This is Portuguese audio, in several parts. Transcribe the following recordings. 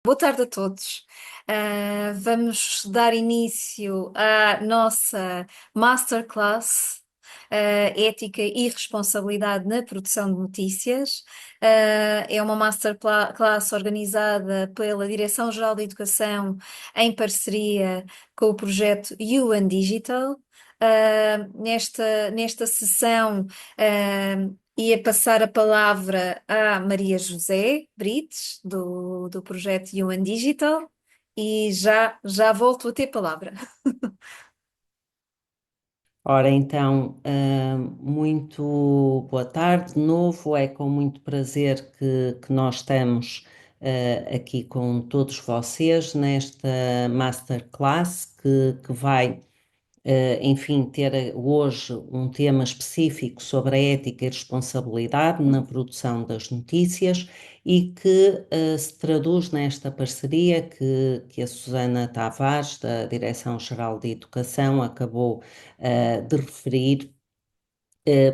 Boa tarde a todos. Vamos dar início à nossa Masterclass, Ética e Responsabilidade na Produção de Notícias. É uma Masterclass organizada pela Direção-Geral da Educação em parceria com o projeto UN Digital. Nesta sessão, ia passar a palavra à Maria José Brites, do projeto UN Digital, e já volto a ter palavra. Ora, então, muito boa tarde de novo. É com muito prazer que nós estamos aqui com todos vocês nesta masterclass que vai enfim, ter hoje um tema específico sobre a ética e responsabilidade na produção das notícias e que se traduz nesta parceria que a Susana Tavares, da Direção-Geral de Educação, acabou de referir,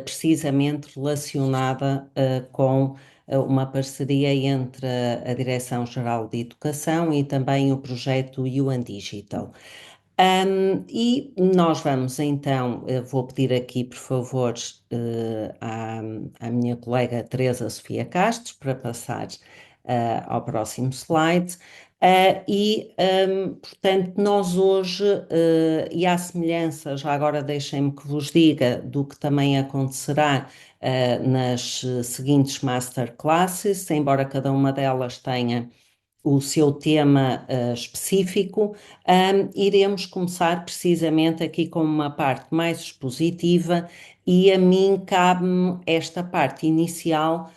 precisamente relacionada com uma parceria entre a Direção-Geral de Educação e também o projeto UN Digital. E nós vamos então, vou pedir aqui, por favor, à minha colega Teresa Sofia Castro para passar ao próximo slide. Portanto, nós hoje, e à semelhança, já agora deixem-me que vos diga do que também acontecerá nas seguintes masterclasses, embora cada uma delas tenha o seu tema específico, iremos começar precisamente aqui com uma parte mais expositiva e a mim cabe-me esta parte inicial,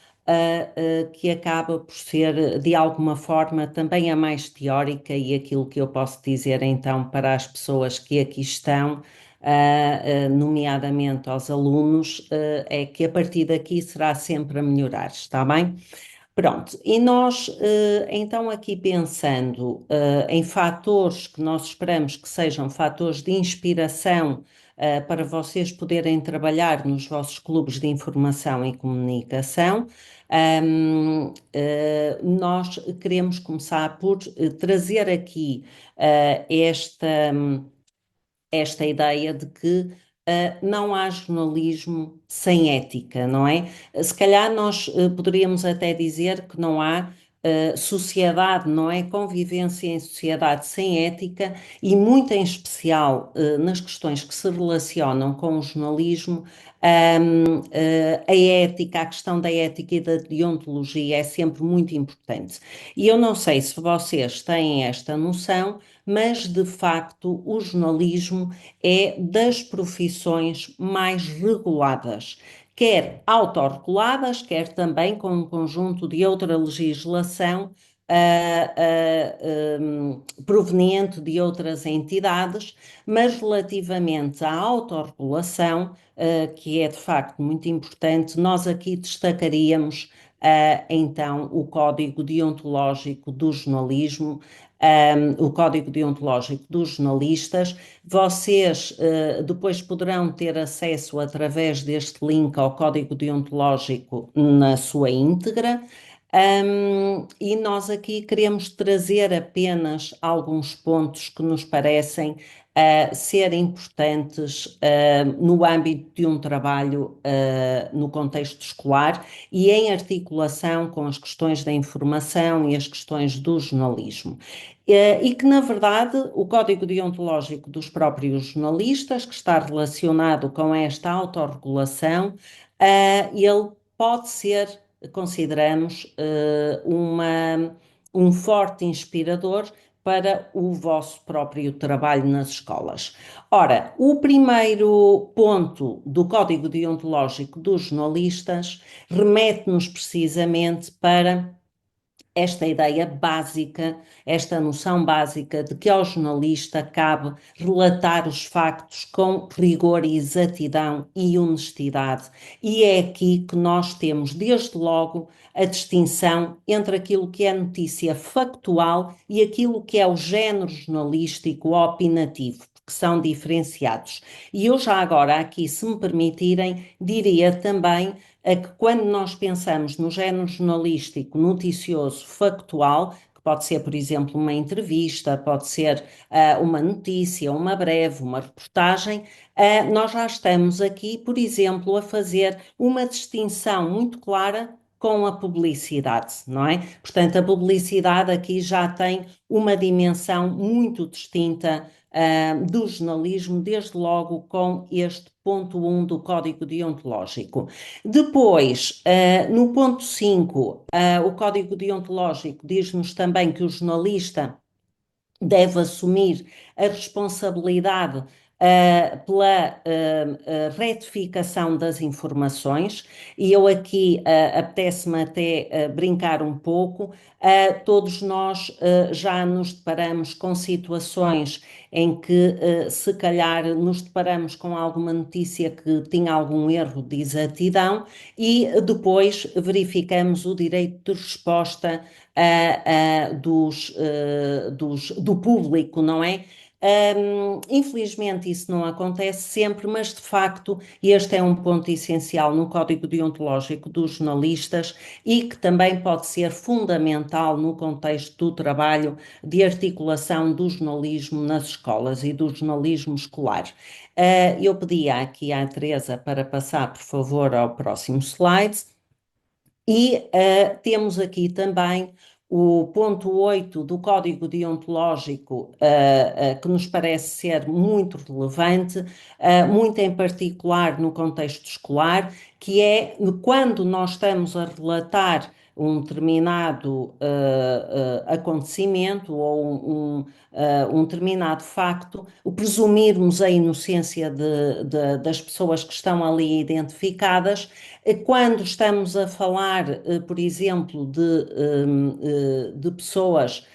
que acaba por ser de alguma forma também a mais teórica e aquilo que eu posso dizer então para as pessoas que aqui estão, nomeadamente aos alunos, é que a partir daqui será sempre a melhorar, está bem? Pronto, e nós então aqui pensando em fatores que nós esperamos que sejam fatores de inspiração para vocês poderem trabalhar nos vossos clubes de informação e comunicação, nós queremos começar por trazer aqui esta ideia de que não há jornalismo sem ética, não é? Se calhar nós poderíamos até dizer que não há sociedade, não é? Convivência em sociedade sem ética e muito em especial nas questões que se relacionam com o jornalismo, a ética, a questão da ética e da deontologia é sempre muito importante. E eu não sei se vocês têm esta noção, mas de facto o jornalismo é das profissões mais reguladas, quer autorreguladas, quer também com um conjunto de outra legislação proveniente de outras entidades, mas relativamente à autorregulação, que é de facto muito importante, nós aqui destacaríamos então o Código Deontológico do Jornalismo, o Código Deontológico dos Jornalistas. Vocês depois poderão ter acesso através deste link ao Código Deontológico na sua íntegra. E nós aqui queremos trazer apenas alguns pontos que nos parecem ser importantes no âmbito de um trabalho no contexto escolar e em articulação com as questões da informação e as questões do jornalismo. E que, na verdade, o código deontológico dos próprios jornalistas, que está relacionado com esta autorregulação, ele pode ser, consideramos, um forte inspirador para o vosso próprio trabalho nas escolas. Ora, o primeiro ponto do Código Deontológico dos Jornalistas remete-nos precisamente para esta ideia básica, esta noção básica de que ao jornalista cabe relatar os factos com rigor e exatidão e honestidade. E é aqui que nós temos, desde logo, a distinção entre aquilo que é notícia factual e aquilo que é o género jornalístico opinativo, porque são diferenciados. E eu já agora aqui, se me permitirem, diria também que quando nós pensamos no género jornalístico noticioso factual, que pode ser, por exemplo, uma entrevista, pode ser uma notícia, uma breve, uma reportagem, nós já estamos aqui, por exemplo, a fazer uma distinção muito clara com a publicidade, não é? Portanto, a publicidade aqui já tem uma dimensão muito distinta do jornalismo, desde logo com este ponto 1 do Código Deontológico. Depois, no ponto 5, o Código Deontológico diz-nos também que o jornalista deve assumir a responsabilidade pela retificação das informações, e eu aqui apetece-me até brincar um pouco. Todos nós já nos deparamos com situações em que, se calhar, nos deparamos com alguma notícia que tinha algum erro de exatidão e depois verificamos o direito de resposta do público, não é? Infelizmente isso não acontece sempre, mas de facto este é um ponto essencial no Código Deontológico dos jornalistas e que também pode ser fundamental no contexto do trabalho de articulação do jornalismo nas escolas e do jornalismo escolar. Eu pedia aqui à Teresa para passar, por favor, ao próximo slide. E temos aqui também o ponto 8 do Código Deontológico, que nos parece ser muito relevante, muito em particular no contexto escolar, que é quando nós estamos a relatar um determinado acontecimento ou um determinado facto, o presumirmos a inocência das pessoas que estão ali identificadas. Quando estamos a falar, por exemplo, de pessoas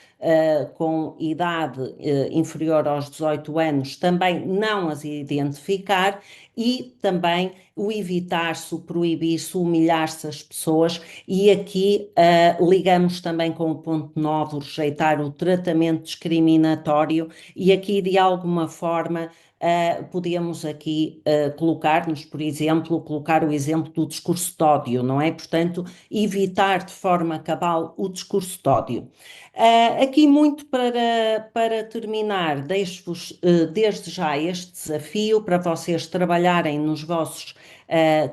com idade inferior aos 18 anos, também não as identificar e também o evitar-se, o proibir-se, o humilhar-se as pessoas. E aqui ligamos também com o ponto 9, o rejeitar o tratamento discriminatório, e aqui de alguma forma podemos aqui colocar-nos, por exemplo, colocar o exemplo do discurso de ódio, não é? Portanto, evitar de forma cabal o discurso de ódio. Aqui muito para terminar, deixo-vos desde já este desafio para vocês trabalharem nos vossos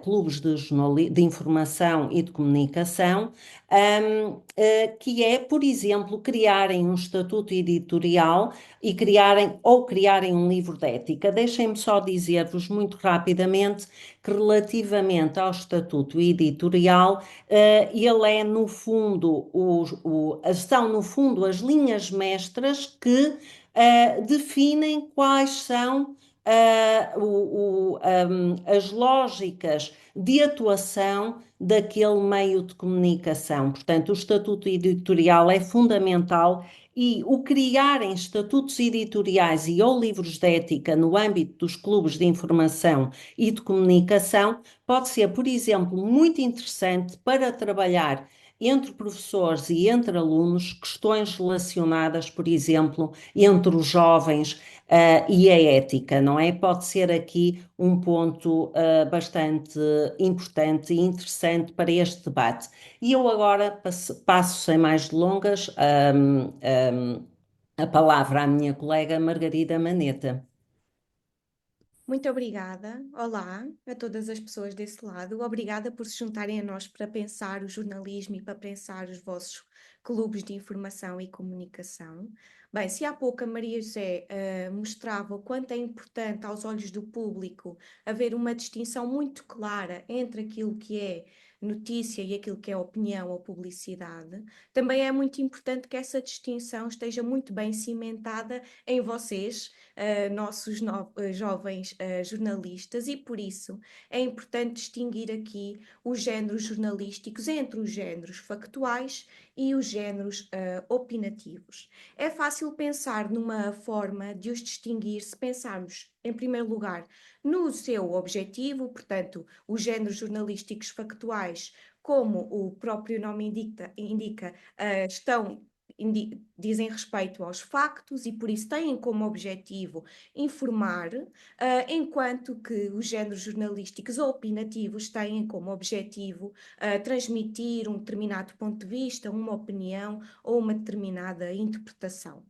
clubes de informação e de comunicação, que é, por exemplo, criarem um estatuto editorial e criarem um livro de ética. Deixem-me só dizer-vos muito rapidamente que relativamente ao estatuto editorial, ele é no fundo, são no fundo as linhas mestras que definem quais são as lógicas de atuação daquele meio de comunicação. Portanto, o estatuto editorial é fundamental, e o criarem estatutos editoriais e ou livros de ética no âmbito dos clubes de informação e de comunicação pode ser, por exemplo, muito interessante para trabalhar entre professores e entre alunos questões relacionadas, por exemplo, entre os jovens e a ética, não é? Pode ser aqui um ponto bastante importante e interessante para este debate. E eu agora passo sem mais delongas a palavra à minha colega Margarida Maneta. Muito obrigada. Olá a todas as pessoas desse lado. Obrigada por se juntarem a nós para pensar o jornalismo e para pensar os vossos clubes de informação e comunicação. Bem, se há pouco a Maria José mostrava o quanto é importante aos olhos do público haver uma distinção muito clara entre aquilo que é notícia e aquilo que é opinião ou publicidade, também é muito importante que essa distinção esteja muito bem cimentada em vocês, nossos jovens jornalistas, e por isso é importante distinguir aqui os géneros jornalísticos entre os géneros factuais e os géneros opinativos. É fácil pensar numa forma de os distinguir se pensarmos, em primeiro lugar, no seu objetivo, portanto, os géneros jornalísticos factuais, como o próprio nome indica, estão dizem respeito aos factos e por isso têm como objetivo informar, enquanto que os géneros jornalísticos ou opinativos têm como objetivo transmitir um determinado ponto de vista, uma opinião ou uma determinada interpretação.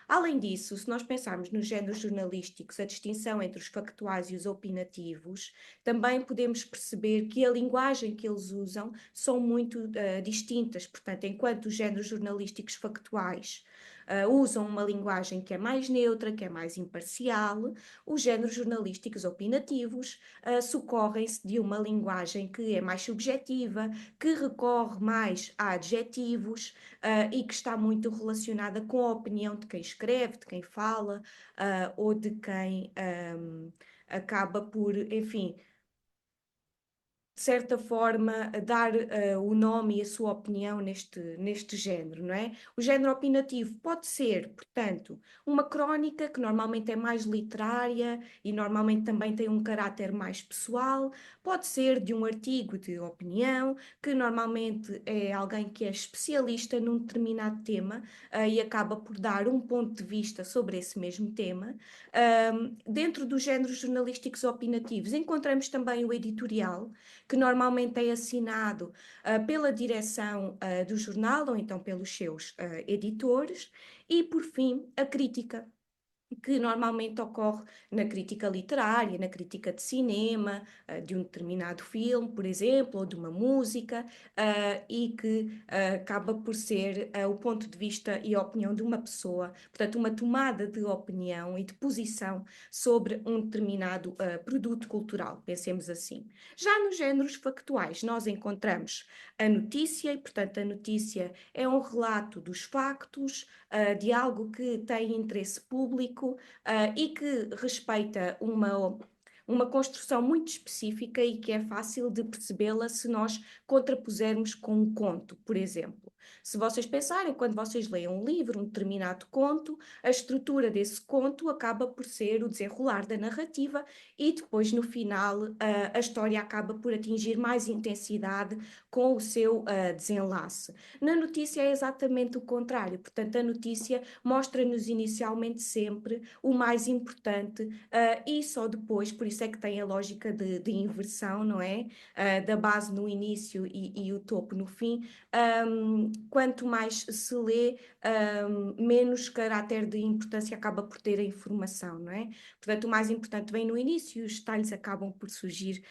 Além disso, se nós pensarmos nos géneros jornalísticos, a distinção entre os factuais e os opinativos, também podemos perceber que a linguagem que eles usam são muito distintas. Portanto, enquanto os géneros jornalísticos factuais usam uma linguagem que é mais neutra, que é mais imparcial, os géneros jornalísticos opinativos socorrem-se de uma linguagem que é mais subjetiva, que recorre mais a adjetivos e que está muito relacionada com a opinião de quem escreve, de quem fala ou de quem acaba por, enfim, de certa forma, dar o nome e a sua opinião neste género, não é? O género opinativo pode ser, portanto, uma crónica que normalmente é mais literária e normalmente também tem um caráter mais pessoal, pode ser de um artigo de opinião, que normalmente é alguém que é especialista num determinado tema e acaba por dar um ponto de vista sobre esse mesmo tema. Dentro dos géneros jornalísticos opinativos, encontramos também o editorial, que normalmente é assinado pela direção do jornal ou então pelos seus editores, e, por fim, a crítica, que normalmente ocorre na crítica literária, na crítica de cinema, de um determinado filme, por exemplo, ou de uma música, e que acaba por ser o ponto de vista e a opinião de uma pessoa, portanto, uma tomada de opinião e de posição sobre um determinado produto cultural, pensemos assim. Já nos géneros factuais, nós encontramos a notícia, e, portanto, a notícia é um relato dos factos, de algo que tem interesse público e que respeita uma construção muito específica e que é fácil de percebê-la se nós contrapusermos com um conto, por exemplo. Se vocês pensarem, quando vocês leem um livro, um determinado conto, a estrutura desse conto acaba por ser o desenrolar da narrativa e depois, no final, a história acaba por atingir mais intensidade com o seu desenlace. Na notícia é exatamente o contrário, portanto, a notícia mostra-nos inicialmente sempre o mais importante e só depois, por isso é que tem a lógica de inversão, não é? Da base no início e o topo no fim. Quanto mais se lê, menos caráter de importância acaba por ter a informação, não é? Portanto, o mais importante vem no início e os detalhes acabam por surgir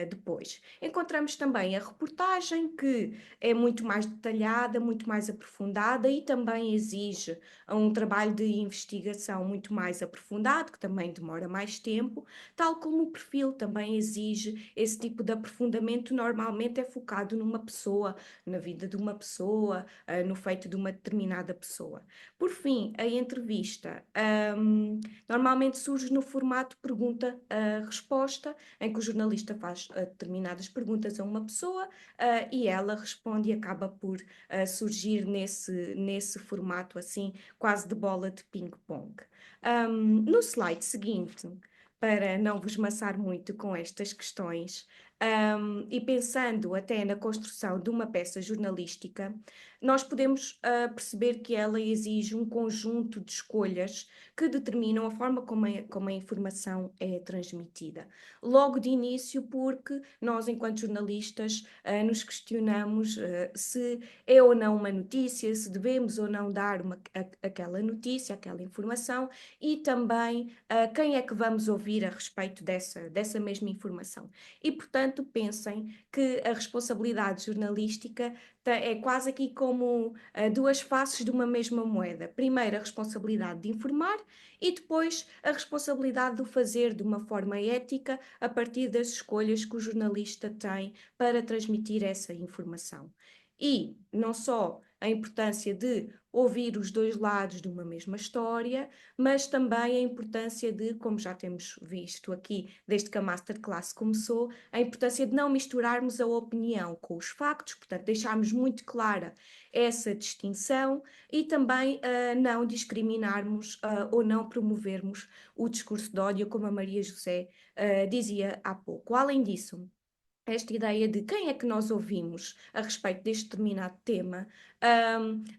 depois. Encontramos também a reportagem, que é muito mais detalhada, muito mais aprofundada e também exige um trabalho de investigação muito mais aprofundado, que também demora mais tempo, tal como o perfil também exige esse tipo de aprofundamento, normalmente é focado numa pessoa, na vida de uma pessoa, no feito de uma determinada pessoa. Por fim, a entrevista normalmente surge no formato pergunta-resposta, em que o jornalista faz determinadas perguntas a uma pessoa e ela responde e acaba por surgir nesse formato assim, quase de bola de ping-pong. No slide seguinte, para não vos maçar muito com estas questões, e pensando até na construção de uma peça jornalística, nós podemos perceber que ela exige um conjunto de escolhas que determinam a forma como a informação é transmitida. Logo de início, porque nós, enquanto jornalistas, nos questionamos se é ou não uma notícia, se devemos ou não dar aquela notícia, aquela informação, e também quem é que vamos ouvir a respeito dessa mesma informação. E, portanto, pensem que a responsabilidade jornalística é quase aqui como duas faces de uma mesma moeda. Primeiro, a responsabilidade de informar e depois a responsabilidade de o fazer de uma forma ética a partir das escolhas que o jornalista tem para transmitir essa informação. E não só a importância de ouvir os dois lados de uma mesma história, mas também a importância de, como já temos visto aqui desde que a Masterclass começou, a importância de não misturarmos a opinião com os factos, portanto, deixarmos muito clara essa distinção e também não discriminarmos ou não promovermos o discurso de ódio, como a Maria José dizia há pouco. Além disso, esta ideia de quem é que nós ouvimos a respeito deste determinado tema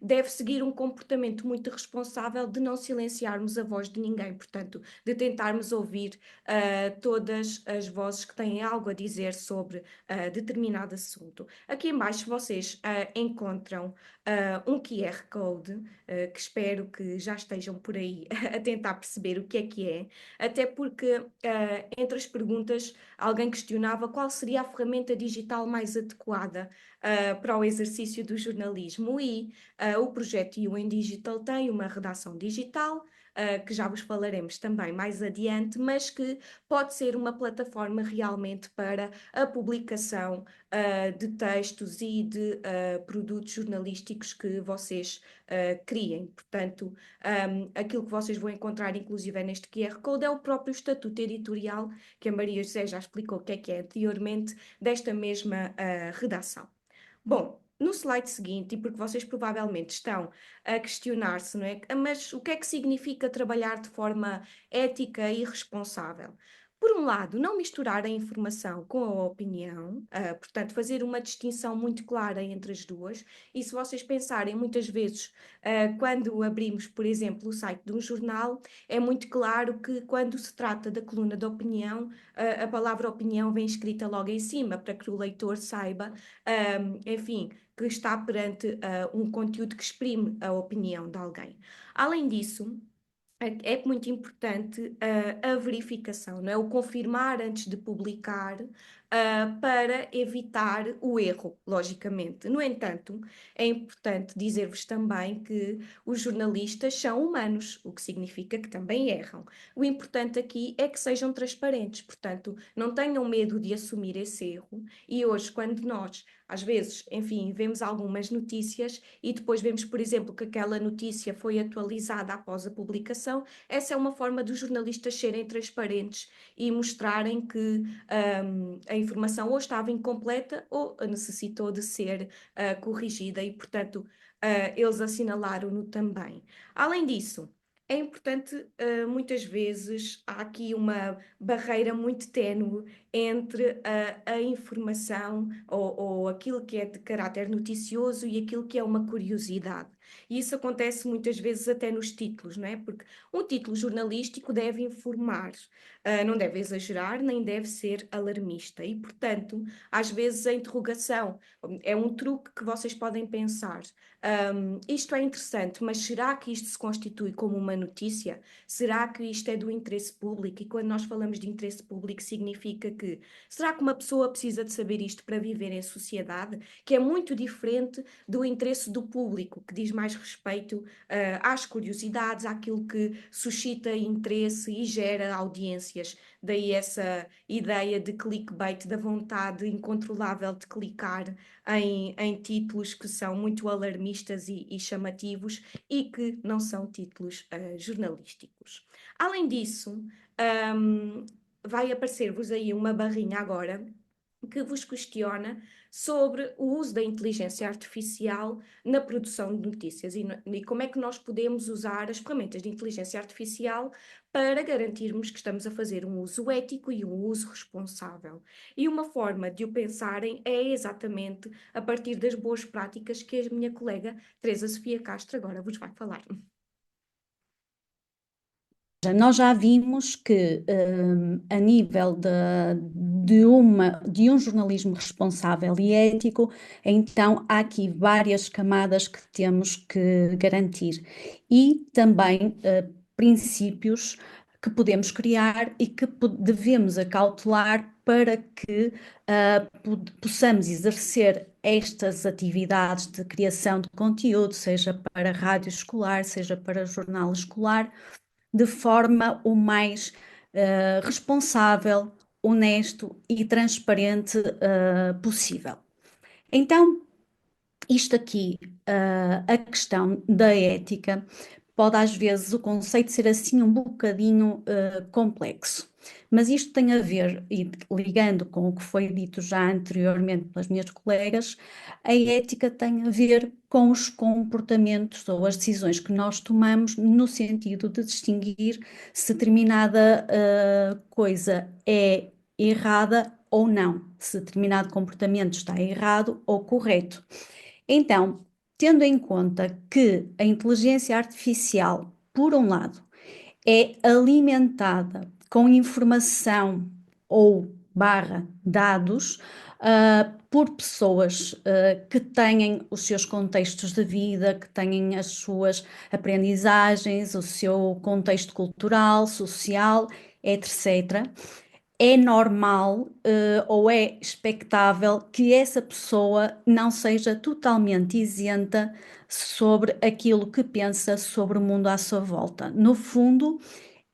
deve seguir um comportamento muito responsável de não silenciarmos a voz de ninguém, portanto, de tentarmos ouvir todas as vozes que têm algo a dizer sobre determinado assunto. Aqui em baixo vocês encontram um QR Code, que espero que já estejam por aí a tentar perceber o que é, até porque entre as perguntas alguém questionava qual seria a ferramenta digital mais adequada para o exercício do jornalismo e o projeto UN Digital tem uma redação digital, que já vos falaremos também mais adiante, mas que pode ser uma plataforma realmente para a publicação de textos e de produtos jornalísticos que vocês criem. Portanto, aquilo que vocês vão encontrar, inclusive, é neste QR Code, é o próprio estatuto editorial, que a Maria José já explicou o que é anteriormente, desta mesma redação. Bom, no slide seguinte, e porque vocês provavelmente estão a questionar-se, não é? Mas o que é que significa trabalhar de forma ética e responsável? Por um lado, não misturar a informação com a opinião, portanto, fazer uma distinção muito clara entre as duas. E se vocês pensarem, muitas vezes, quando abrimos, por exemplo, o site de um jornal, é muito claro que quando se trata da coluna de opinião, a palavra opinião vem escrita logo em cima, para que o leitor saiba enfim, que está perante um conteúdo que exprime a opinião de alguém. Além disso, é muito importante a verificação, não é? O confirmar antes de publicar, para evitar o erro, logicamente. No entanto, é importante dizer-vos também que os jornalistas são humanos, o que significa que também erram. O importante aqui é que sejam transparentes, portanto, não tenham medo de assumir esse erro. E hoje, quando nós, às vezes, enfim, vemos algumas notícias e depois vemos, por exemplo, que aquela notícia foi atualizada após a publicação, essa é uma forma dos jornalistas serem transparentes e mostrarem que a informação ou estava incompleta ou necessitou de ser corrigida e, portanto, eles assinalaram-no também. Além disso, é importante, muitas vezes, há aqui uma barreira muito ténue entre a informação ou aquilo que é de caráter noticioso e aquilo que é uma curiosidade. E isso acontece muitas vezes até nos títulos, não é? Porque um título jornalístico deve informar, não deve exagerar, nem deve ser alarmista. E, portanto, às vezes a interrogação é um truque que vocês podem pensar. Isto é interessante, mas será que isto se constitui como uma notícia? Será que isto é do interesse público? E quando nós falamos de interesse público, significa que será que uma pessoa precisa de saber isto para viver em sociedade? Que é muito diferente do interesse do público, que diz mais respeito às curiosidades, àquilo que suscita interesse e gera audiências. Daí essa ideia de clickbait, da vontade incontrolável de clicar em títulos que são muito alarmistas e chamativos e que não são títulos jornalísticos. Além disso, vai aparecer-vos aí uma barrinha agora que vos questiona sobre o uso da inteligência artificial na produção de notícias e como é que nós podemos usar as ferramentas de inteligência artificial para garantirmos que estamos a fazer um uso ético e um uso responsável. E uma forma de o pensarem é exatamente a partir das boas práticas que a minha colega Teresa Sofia Castro agora vos vai falar. Nós já vimos que, a nível de um jornalismo responsável e ético, então há aqui várias camadas que temos que garantir e também princípios que podemos criar e que devemos acautelar para que possamos exercer estas atividades de criação de conteúdo, seja para rádio escolar, seja para jornal escolar, de forma o mais responsável, honesto e transparente possível. Então, isto aqui, a questão da ética, pode às vezes o conceito ser assim um bocadinho complexo, mas isto tem a ver, e ligando com o que foi dito já anteriormente pelas minhas colegas, a ética tem a ver com os comportamentos ou as decisões que nós tomamos no sentido de distinguir se determinada coisa é errada ou não, se determinado comportamento está errado ou correto. Então, tendo em conta que a inteligência artificial, por um lado, é alimentada com informação ou barra dados por pessoas que têm os seus contextos de vida, que têm as suas aprendizagens, o seu contexto cultural, social, etc. É normal, ou é expectável que essa pessoa não seja totalmente isenta sobre aquilo que pensa sobre o mundo à sua volta. No fundo,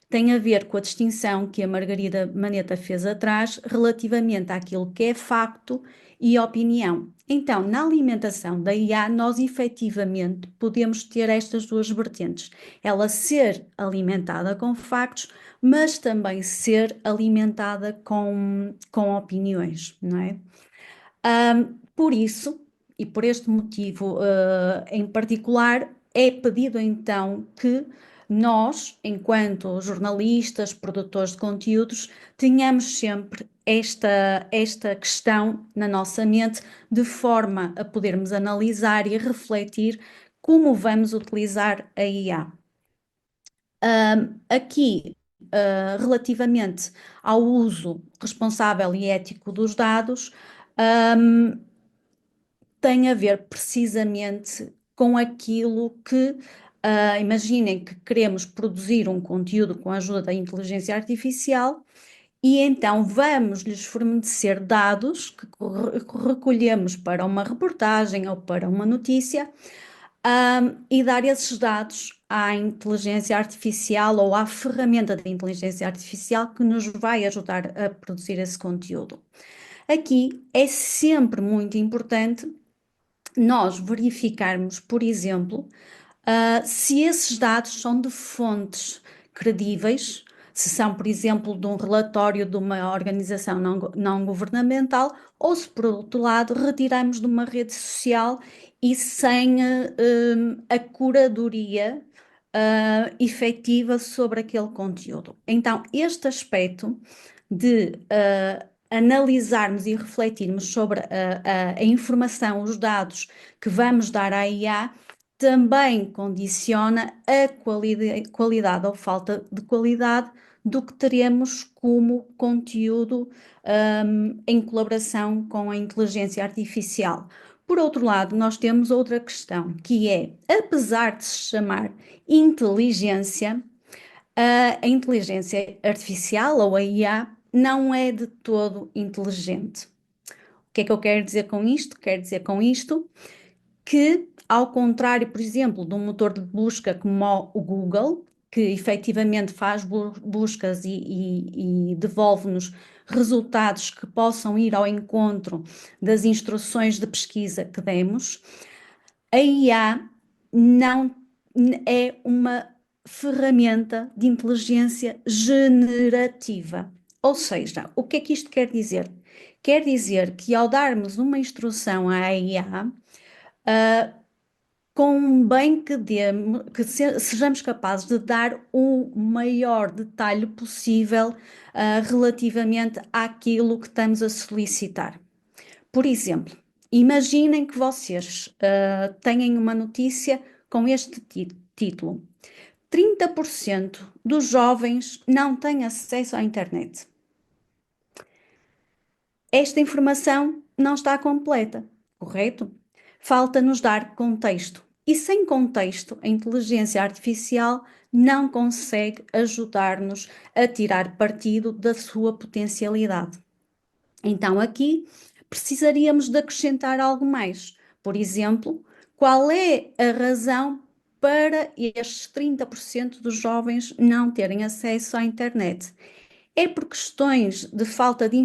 tem a ver com a distinção que a Margarida Maneta fez atrás relativamente àquilo que é facto e opinião. Então, na alimentação da IA, nós efetivamente podemos ter estas duas vertentes. Ela ser alimentada com factos, mas também ser alimentada com opiniões, não é? Por isso, e por este motivo em particular, é pedido então que nós, enquanto jornalistas, produtores de conteúdos, tenhamos sempre esta questão na nossa mente, de forma a podermos analisar e refletir como vamos utilizar a IA. Aqui, relativamente ao uso responsável e ético dos dados, tem a ver precisamente com aquilo que, imaginem que queremos produzir um conteúdo com a ajuda da inteligência artificial e então vamos-lhes fornecer dados que recolhemos para uma reportagem ou para uma notícia, e dar esses dados à inteligência artificial ou à ferramenta da inteligência artificial que nos vai ajudar a produzir esse conteúdo. Aqui é sempre muito importante nós verificarmos, por exemplo, se esses dados são de fontes credíveis, se são, por exemplo, de um relatório de uma organização não governamental, ou se, por outro lado, retiramos de uma rede social e sem a curadoria efetiva sobre aquele conteúdo. Então, este aspecto de analisarmos e refletirmos sobre a informação, os dados que vamos dar à IA, também condiciona a qualidade ou falta de qualidade do que teremos como conteúdo em colaboração com a inteligência artificial. Por outro lado, nós temos outra questão, que é, apesar de se chamar inteligência, a inteligência artificial ou a IA não é de todo inteligente. O que é que eu quero dizer com isto? Quero dizer com isto que, ao contrário, por exemplo, de um motor de busca como o Google, que efetivamente faz buscas e devolve-nos resultados que possam ir ao encontro das instruções de pesquisa que demos, a IA não é uma ferramenta de inteligência generativa. Ou seja, o que é que isto quer dizer? Quer dizer que ao darmos uma instrução à IA, convém que sejamos capazes de dar o maior detalhe possível relativamente àquilo que estamos a solicitar. Por exemplo, imaginem que vocês têm uma notícia com este título: 30% dos jovens não têm acesso à internet. Esta informação não está completa, correto? Falta-nos dar contexto. E sem contexto, a inteligência artificial não consegue ajudar-nos a tirar partido da sua potencialidade. Então, aqui precisaríamos de acrescentar algo mais. Por exemplo, qual é a razão para estes 30% dos jovens não terem acesso à internet? É por questões de falta de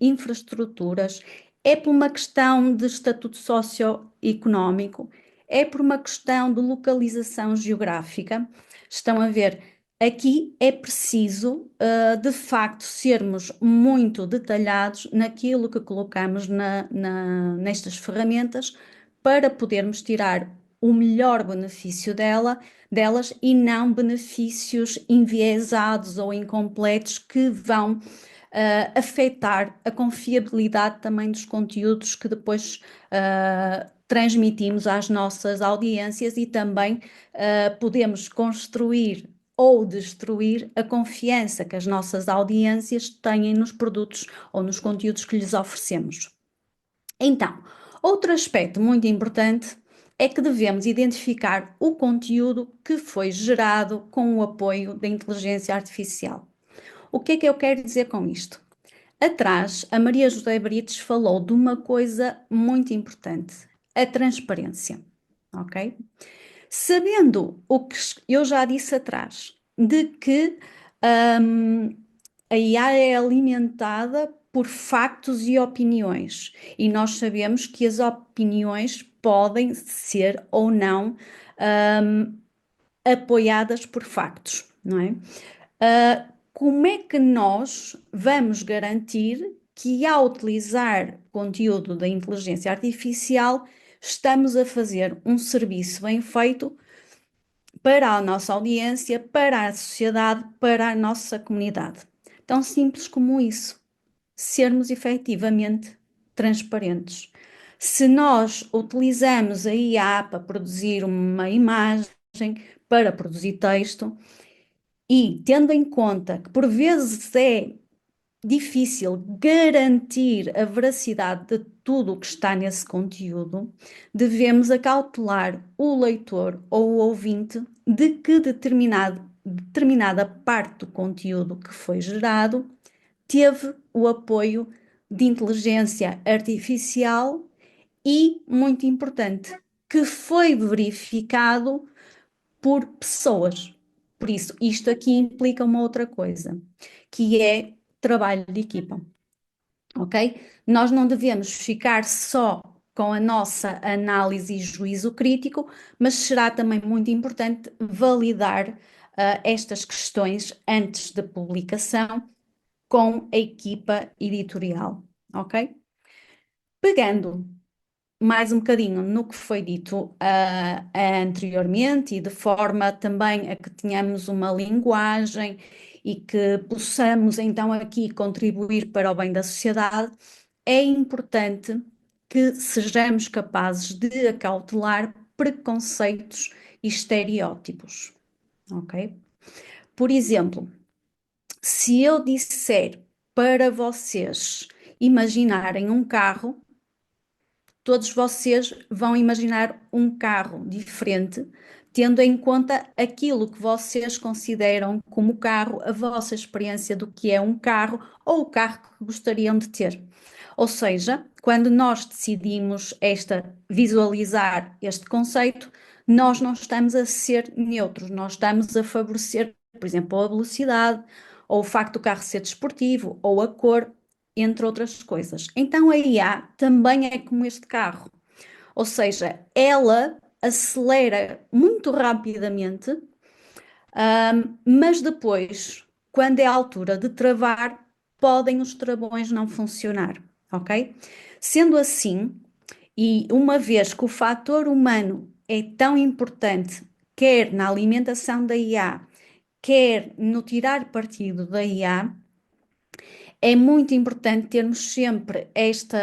infraestruturas, é por uma questão de estatuto socioeconómico, é por uma questão de localização geográfica. Estão a ver, aqui é preciso, de facto, sermos muito detalhados naquilo que colocamos nestas ferramentas para podermos tirar o melhor benefício delas e não benefícios enviesados ou incompletos que vão afetar a confiabilidade também dos conteúdos que depois transmitimos às nossas audiências e também podemos construir ou destruir a confiança que as nossas audiências têm nos produtos ou nos conteúdos que lhes oferecemos. Então, outro aspecto muito importante é que devemos identificar o conteúdo que foi gerado com o apoio da inteligência artificial. O que é que eu quero dizer com isto? Atrás, a Maria José Brites falou de uma coisa muito importante, a transparência, ok? Sabendo o que eu já disse atrás, de que a IA é alimentada por factos e opiniões, e nós sabemos que as opiniões podem ser ou não apoiadas por factos, não é? Como é que nós vamos garantir que, ao utilizar conteúdo da inteligência artificial, estamos a fazer um serviço bem feito para a nossa audiência, para a sociedade, para a nossa comunidade? Tão simples como isso, sermos efetivamente transparentes. Se nós utilizamos a IA para produzir uma imagem, para produzir texto, e tendo em conta que por vezes é difícil garantir a veracidade de tudo o que está nesse conteúdo, devemos acautelar o leitor ou o ouvinte de que determinada parte do conteúdo que foi gerado teve o apoio de inteligência artificial e, muito importante, que foi verificado por pessoas. Por isso, isto aqui implica uma outra coisa, que é trabalho de equipa, ok? Nós não devemos ficar só com a nossa análise e juízo crítico, mas será também muito importante validar estas questões antes da publicação com a equipa editorial, ok? Pegando mais um bocadinho no que foi dito anteriormente e de forma também a que tenhamos uma linguagem e que possamos então aqui contribuir para o bem da sociedade, é importante que sejamos capazes de acautelar preconceitos e estereótipos, ok? Por exemplo, se eu disser para vocês imaginarem um carro, todos vocês vão imaginar um carro diferente, tendo em conta aquilo que vocês consideram como carro, a vossa experiência do que é um carro ou o carro que gostariam de ter. Ou seja, quando nós decidimos visualizar este conceito, nós não estamos a ser neutros, nós estamos a favorecer, por exemplo, a velocidade, ou o facto do carro ser desportivo, ou a cor, entre outras coisas. Então a IA também é como este carro, ou seja, ela acelera muito rapidamente, mas depois, quando é a altura de travar, podem os travões não funcionar, ok? Sendo assim, e uma vez que o fator humano é tão importante, quer na alimentação da IA, quer no tirar partido da IA, é muito importante termos sempre este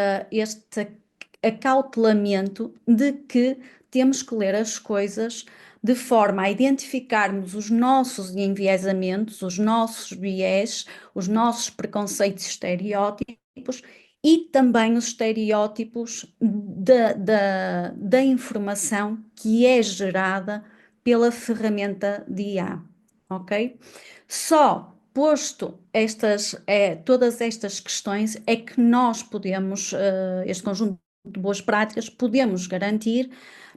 acautelamento de que temos que ler as coisas de forma a identificarmos os nossos enviesamentos, os nossos viés, os nossos preconceitos e estereótipos e também os estereótipos da informação que é gerada pela ferramenta de IA, ok? Só posto todas estas questões é que nós podemos, este conjunto de boas práticas, podemos garantir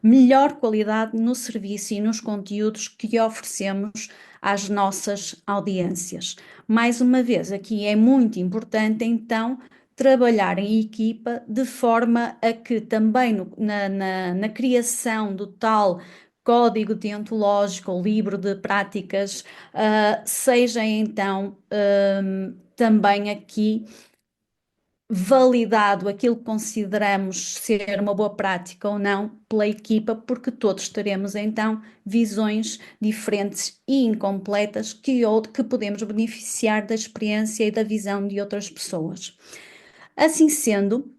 melhor qualidade no serviço e nos conteúdos que oferecemos às nossas audiências. Mais uma vez, aqui é muito importante, então, trabalhar em equipa de forma a que também na criação do tal código deontológico ou livro de práticas, seja então também aqui validado aquilo que consideramos ser uma boa prática ou não pela equipa, porque todos teremos então visões diferentes e incompletas que podemos beneficiar da experiência e da visão de outras pessoas. Assim sendo,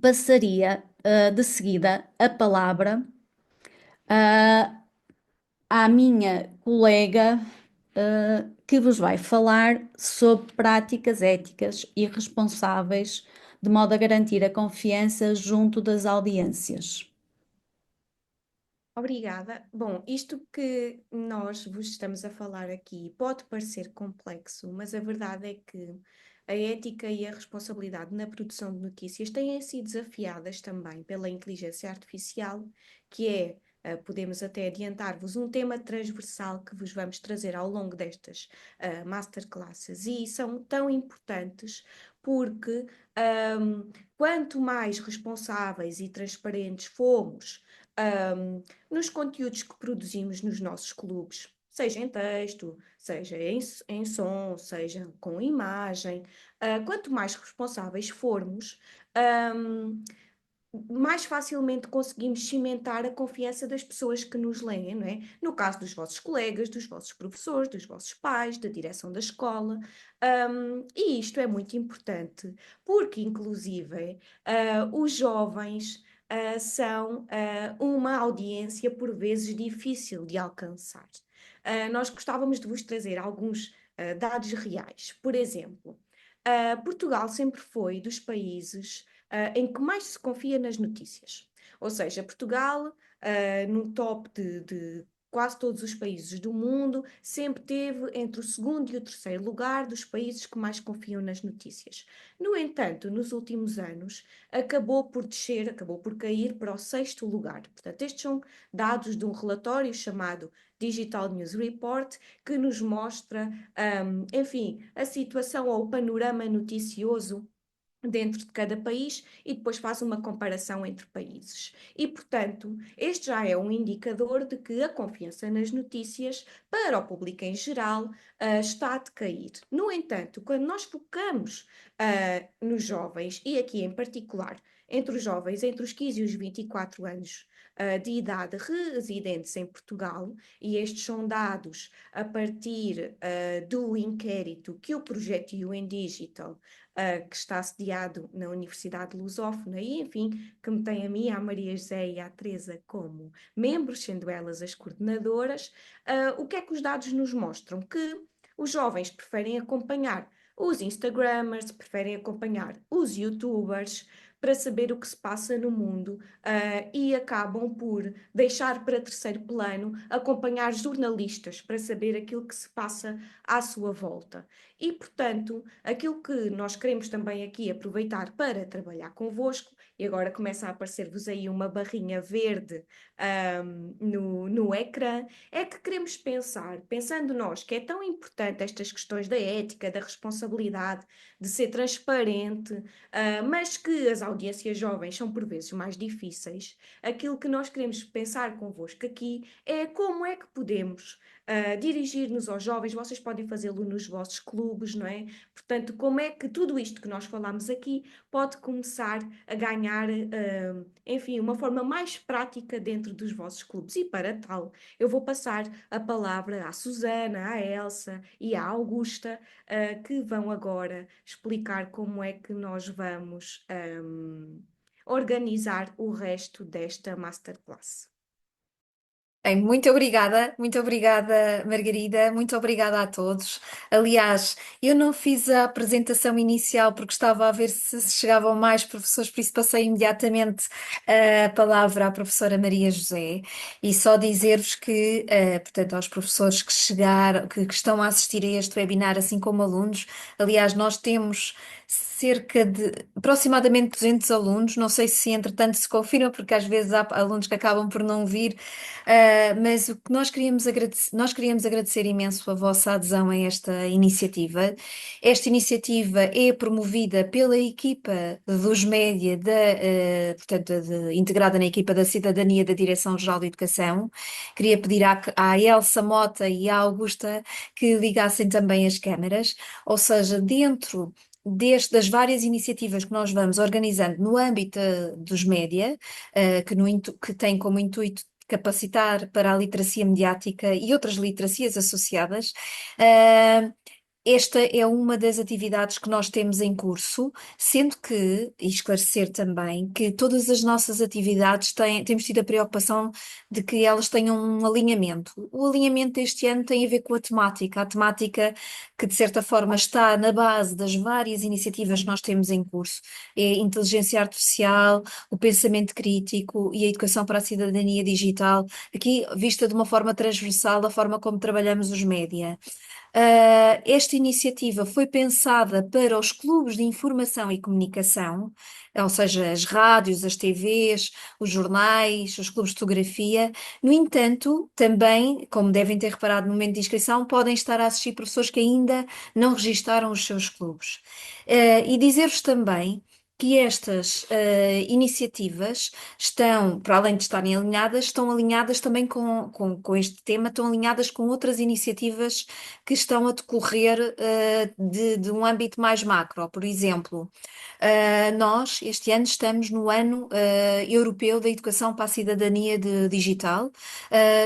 passaria de seguida a palavra ah, à minha colega que vos vai falar sobre práticas éticas e responsáveis, de modo a garantir a confiança junto das audiências. Obrigada. Bom, isto que nós vos estamos a falar aqui pode parecer complexo, mas a verdade é que a ética e a responsabilidade na produção de notícias têm sido desafiadas também pela inteligência artificial, que é, podemos até adiantar-vos, um tema transversal que vos vamos trazer ao longo destas masterclasses. E são tão importantes porque quanto mais responsáveis e transparentes fomos, ahm, nos conteúdos que produzimos nos nossos clubes, seja em texto, seja em som, seja com imagem, quanto mais responsáveis formos, ahm, mais facilmente conseguimos cimentar a confiança das pessoas que nos leem, não é? No caso dos vossos colegas, dos vossos professores, dos vossos pais, da direção da escola. E isto é muito importante, porque, inclusive, os jovens são uma audiência por vezes difícil de alcançar. Nós gostávamos de vos trazer alguns dados reais. Por exemplo, Portugal sempre foi dos países em que mais se confia nas notícias. Ou seja, Portugal, no top de quase todos os países do mundo, sempre teve entre o segundo e o terceiro lugar dos países que mais confiam nas notícias. No entanto, nos últimos anos, acabou por descer, acabou por cair para o sexto lugar. Portanto, estes são dados de um relatório chamado Digital News Report, que nos mostra, enfim, a situação ou o panorama noticioso dentro de cada país e depois faz uma comparação entre países. E, portanto, este já é um indicador de que a confiança nas notícias para o público em geral está a decair. No entanto, quando nós focamos nos jovens, e aqui em particular entre os jovens entre os 15 e os 24 anos de idade residentes em Portugal, e estes são dados a partir do inquérito que o projeto UN Digital que está sediado na Universidade Lusófona e, enfim, que me tem a mim, à Maria José e à Teresa como membros, sendo elas as coordenadoras, o que é que os dados nos mostram? Que os jovens preferem acompanhar os Instagrammers, preferem acompanhar os YouTubers para saber o que se passa no mundo e acabam por deixar para terceiro plano acompanhar jornalistas para saber aquilo que se passa à sua volta. E, portanto, aquilo que nós queremos também aqui aproveitar para trabalhar convosco, e agora começa a aparecer-vos aí uma barrinha verde no ecrã, é que queremos pensar, pensando nós que é tão importante estas questões da ética, da responsabilidade, de ser transparente, mas que as audiências jovens são por vezes mais difíceis, aquilo que nós queremos pensar convosco aqui é como é que podemos dirigir-nos aos jovens, vocês podem fazê-lo nos vossos clubes, não é? Portanto, como é que tudo isto que nós falamos aqui pode começar a ganhar, enfim, uma forma mais prática dentro dos vossos clubes? E para tal, eu vou passar a palavra à Susana, à Elsa e à Augusta, que vão agora explicar como é que nós vamos organizar o resto desta masterclass. Bem, muito obrigada, Margarida, muito obrigada a todos. Aliás, eu não fiz a apresentação inicial porque estava a ver se chegavam mais professores, por isso passei imediatamente a palavra à professora Maria José e só dizer-vos que, portanto, aos professores que chegaram, que estão a assistir a este webinar, assim como alunos, aliás, nós temos cerca de aproximadamente 200 alunos, não sei se entretanto se confirma, porque às vezes há alunos que acabam por não vir. Mas o que nós queríamos agradecer imenso a vossa adesão a esta iniciativa. Esta iniciativa é promovida pela equipa dos média, portanto, integrada na equipa da Cidadania da Direção-Geral de Educação. Queria pedir à Elsa Mota e à Augusta que ligassem também as câmaras, ou seja, dentro das várias iniciativas que nós vamos organizando no âmbito dos média, que tem como intuito capacitar para a literacia mediática e outras literacias associadas. esta é uma das atividades que nós temos em curso, sendo que, e esclarecer também, que todas as nossas atividades temos tido a preocupação de que elas tenham um alinhamento. O alinhamento deste ano tem a ver com a temática que de certa forma está na base das várias iniciativas que nós temos em curso. É a inteligência artificial, o pensamento crítico e a educação para a cidadania digital, aqui vista de uma forma transversal, a forma como trabalhamos os média. Esta iniciativa foi pensada para os clubes de informação e comunicação, ou seja, as rádios, as TVs, os jornais, os clubes de fotografia. No entanto, também, como devem ter reparado no momento de inscrição, podem estar a assistir professores que ainda não registaram os seus clubes. E dizer-vos também que estas iniciativas estão, para além de estarem alinhadas, estão alinhadas também com este tema, estão alinhadas com outras iniciativas que estão a decorrer de um âmbito mais macro. Por exemplo, nós este ano estamos no ano europeu da educação para a cidadania digital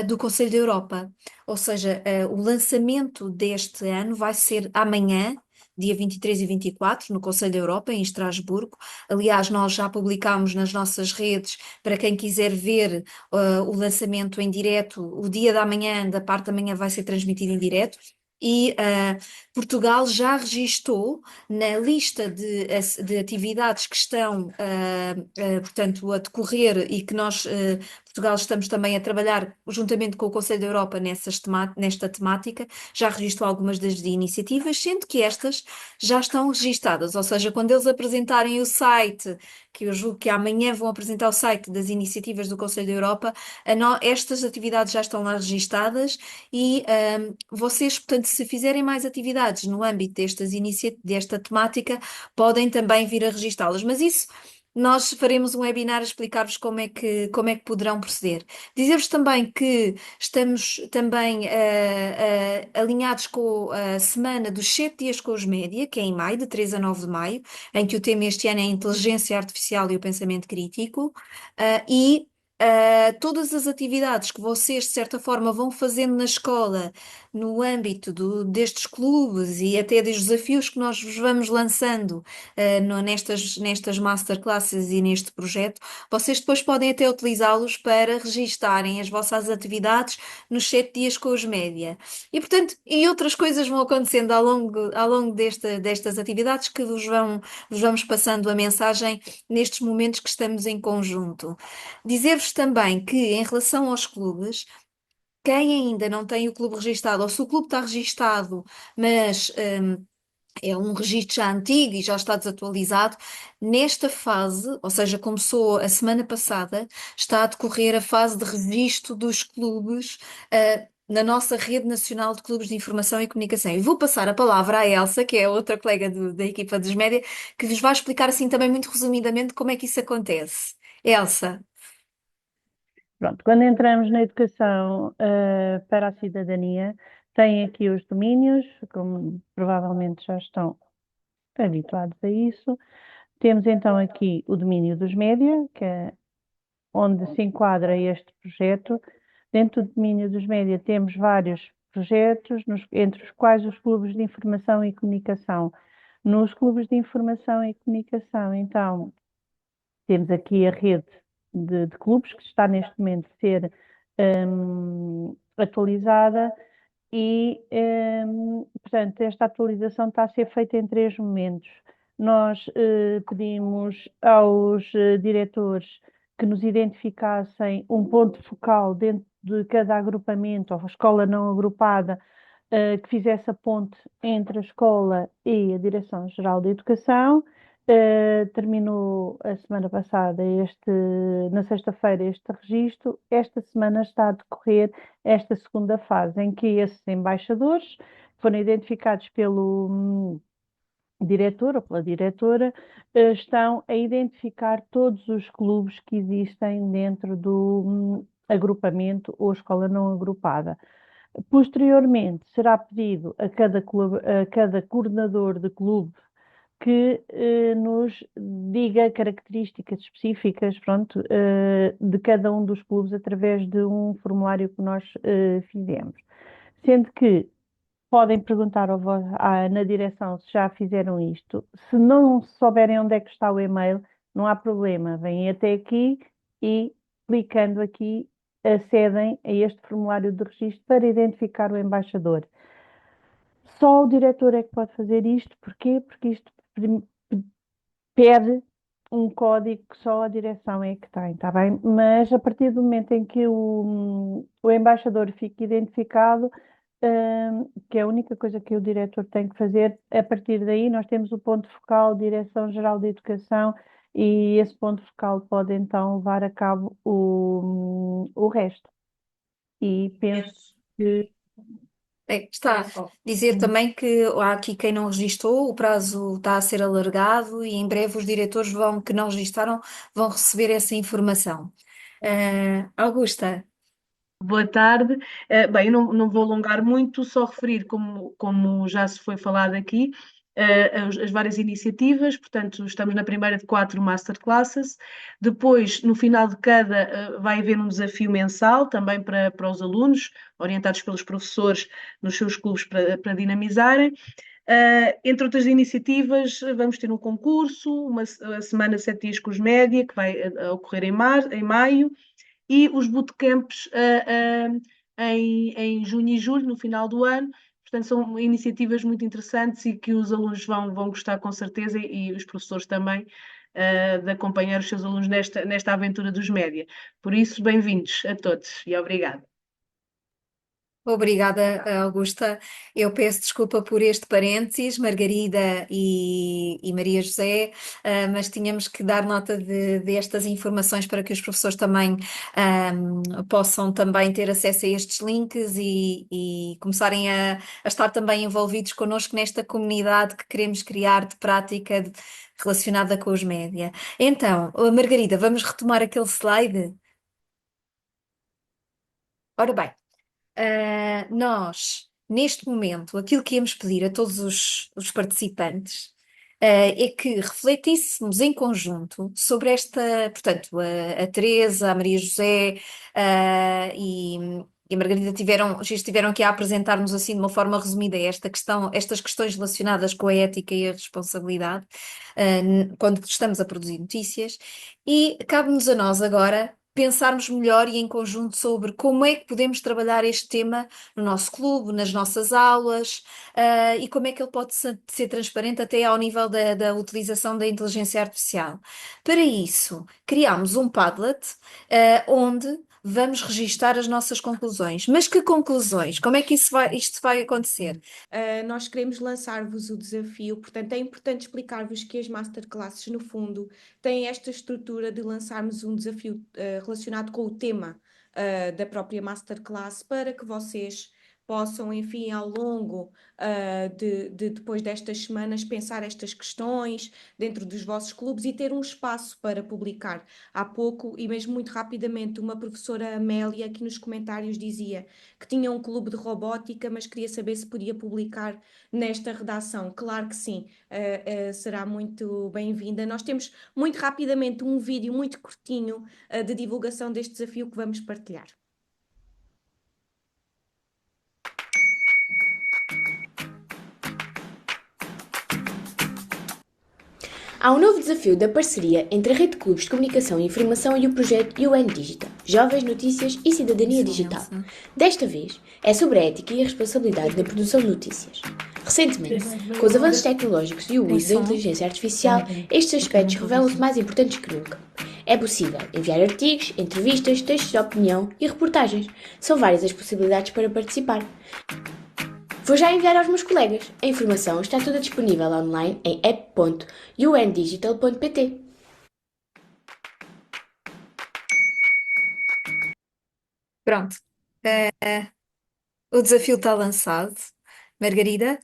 do Conselho da Europa. Ou seja, o lançamento deste ano vai ser amanhã, dia 23 e 24, no Conselho da Europa, em Estrasburgo. Aliás, nós já publicámos nas nossas redes, para quem quiser ver o lançamento em direto, o dia da manhã, da parte da manhã vai ser transmitido em direto. E Portugal já registou na lista de atividades que estão, portanto, a decorrer e que nós, Portugal, estamos também a trabalhar juntamente com o Conselho da Europa nesta temática, já registrou algumas das iniciativas, sendo que estas já estão registadas, ou seja, quando eles apresentarem o site, que eu julgo que amanhã vão apresentar o site das iniciativas do Conselho da Europa, estas atividades já estão lá registadas e vocês, portanto, se fizerem mais atividades no âmbito desta temática, podem também vir a registá-las. Mas isso nós faremos um webinar a explicar-vos como é que poderão proceder. Dizer-vos também que estamos também alinhados com a semana dos 7 dias com os média, que é em maio, de 3 a 9 de maio, em que o tema este ano é a inteligência artificial e o pensamento crítico, e todas as atividades que vocês, de certa forma, vão fazendo na escola, no âmbito destes clubes e até dos desafios que nós vos vamos lançando nestas masterclasses e neste projeto, vocês depois podem até utilizá-los para registarem as vossas atividades nos 7 dias com os média. E, portanto, e outras coisas vão acontecendo ao longo destas atividades que vos vamos passando a mensagem nestes momentos que estamos em conjunto. Dizer-vos também que, em relação aos clubes, quem ainda não tem o clube registado, ou se o clube está registado, mas é um registro já antigo e já está desatualizado, nesta fase, ou seja, começou a semana passada, está a decorrer a fase de registro dos clubes na nossa rede nacional de clubes de informação e comunicação. E vou passar a palavra à Elsa, que é outra colega da equipa dos média, que vos vai explicar assim também muito resumidamente como é que isso acontece. Elsa. Pronto, quando entramos na educação para a cidadania, tem aqui os domínios, como provavelmente já estão habituados a isso. Temos então aqui o domínio dos média, que é onde se enquadra este projeto. Dentro do domínio dos média temos vários projetos, entre os quais os clubes de informação e comunicação. Nos clubes de informação e comunicação, então, temos aqui a rede de clubes que está neste momento a ser atualizada e, portanto, esta atualização está a ser feita em 3 momentos. Nós pedimos aos diretores que nos identificassem um ponto focal dentro de cada agrupamento, ou escola não agrupada, que fizesse a ponte entre a escola e a Direção-Geral da Educação. Terminou a semana passada, na sexta-feira, este registro. Esta semana está a decorrer esta segunda fase, em que esses embaixadores foram identificados pelo diretor ou pela diretora, estão a identificar todos os clubes que existem dentro do agrupamento ou escola não agrupada. Posteriormente, será pedido a cada coordenador de clube que nos diga características específicas, pronto, de cada um dos clubes através de um formulário que nós fizemos. Sendo que podem perguntar na direção se já fizeram isto. Se não souberem onde é que está o e-mail, não há problema. Vêm até aqui e, clicando aqui, acedem a este formulário de registro para identificar o embaixador. Só o diretor é que pode fazer isto. Porquê? Porque isto pede um código que só a direção é que tem, está bem? Mas a partir do momento em que o embaixador fica identificado, que é a única coisa que o diretor tem que fazer, a partir daí nós temos o ponto focal, Direção-Geral de Educação, e esse ponto focal pode então levar a cabo o resto. E penso que Está. Dizer também que há aqui quem não registou, o prazo está a ser alargado e em breve os diretores que não registaram vão receber essa informação. Augusta, Boa tarde. Bem, eu não vou alongar muito, só referir, como já se foi falado aqui, as várias iniciativas. Portanto, estamos na primeira de 4 masterclasses. Depois, no final de cada, vai haver um desafio mensal também para os alunos, orientados pelos professores nos seus clubes para dinamizarem. Entre outras iniciativas, vamos ter um concurso, a semana 7 dias com os média, que vai ocorrer em maio, e os bootcamps em junho e julho, no final do ano. Portanto, são iniciativas muito interessantes e que os alunos vão gostar com certeza, e os professores também, de acompanhar os seus alunos nesta aventura dos média. Por isso, bem-vindos a todos e obrigada. obrigada, Augusta. Eu peço desculpa por este parênteses, Margarida e Maria José, mas tínhamos que dar nota destas informações para que os professores também possam também ter acesso a estes links e começarem a estar também envolvidos connosco nesta comunidade que queremos criar de prática relacionada com os média. Então, Margarida, vamos retomar aquele slide? Ora bem. Nós, neste momento, aquilo que íamos pedir a todos os participantes, é que refletíssemos em conjunto sobre portanto, a Teresa, a Maria José, e a Margarida estiveram aqui a apresentar-nos assim de uma forma resumida estas questões relacionadas com a ética e a responsabilidade, quando estamos a produzir notícias, e cabe-nos a nós agora pensarmos melhor e em conjunto sobre como é que podemos trabalhar este tema no nosso clube, nas nossas aulas, e como é que ele pode ser transparente até ao nível da utilização da inteligência artificial. Para isso, criámos um Padlet, onde vamos registar as nossas conclusões. Mas que conclusões? Como é que isto vai acontecer? Nós queremos lançar-vos o desafio, portanto, é importante explicar-vos que as masterclasses, no fundo, têm esta estrutura de lançarmos um desafio relacionado com o tema da própria masterclass, para que vocês possam, enfim, ao longo depois destas semanas, pensar estas questões dentro dos vossos clubes e ter um espaço para publicar. Há pouco, e mesmo muito rapidamente, uma professora Amélia aqui nos comentários dizia que tinha um clube de robótica, mas queria saber se podia publicar nesta redação. Claro que sim, será muito bem-vinda. Nós temos muito rapidamente um vídeo muito curtinho de divulgação deste desafio que vamos partilhar. Há um novo desafio da parceria entre a Rede de Clubes de Comunicação e Informação e o projeto UN Digital, Jovens, Notícias e Cidadania Digital. Desta vez, é sobre a ética e a responsabilidade na produção de notícias. Recentemente, com os avanços tecnológicos e o uso da inteligência artificial, estes aspectos revelam-se mais importantes que nunca. É possível enviar artigos, entrevistas, textos de opinião e reportagens. São várias as possibilidades para participar. Vou já enviar aos meus colegas. A informação está toda disponível online em app.undigital.pt. Pronto. O desafio está lançado. Margarida?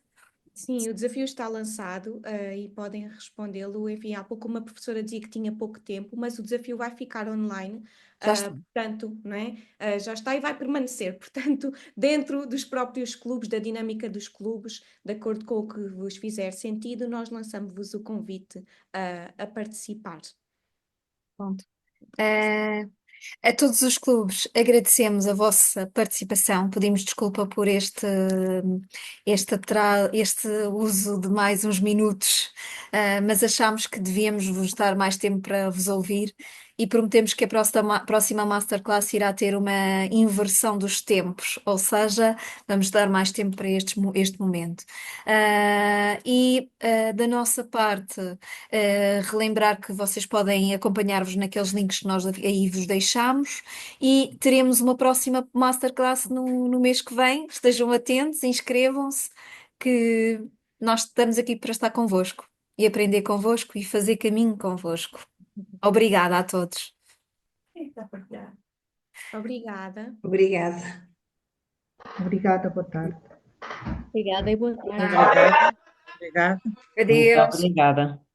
Sim, o desafio está lançado e podem respondê-lo. Enfim, há pouco uma professora dizia que tinha pouco tempo, mas o desafio vai ficar online, Já está. portanto, não é? Já está e vai permanecer, portanto, dentro dos próprios clubes, da dinâmica dos clubes, de acordo com o que vos fizer sentido, nós lançamos-vos o convite a participar. Pronto. A todos os clubes, agradecemos a vossa participação. Pedimos desculpa por este uso de mais uns minutos, mas achámos que devíamos vos dar mais tempo para vos ouvir e prometemos que a próxima Masterclass irá ter uma inversão dos tempos, ou seja, vamos dar mais tempo para este momento. Da nossa parte, relembrar que vocês podem acompanhar-vos naqueles links que nós aí vos deixamos e teremos uma próxima Masterclass no mês que vem. Estejam atentos, inscrevam-se, que nós estamos aqui para estar convosco e aprender convosco e fazer caminho convosco. Obrigada a todos. Obrigada. Obrigada. Obrigada, boa tarde. Obrigada e boa tarde. Obrigada. Obrigada. Muito Adeus. obrigada.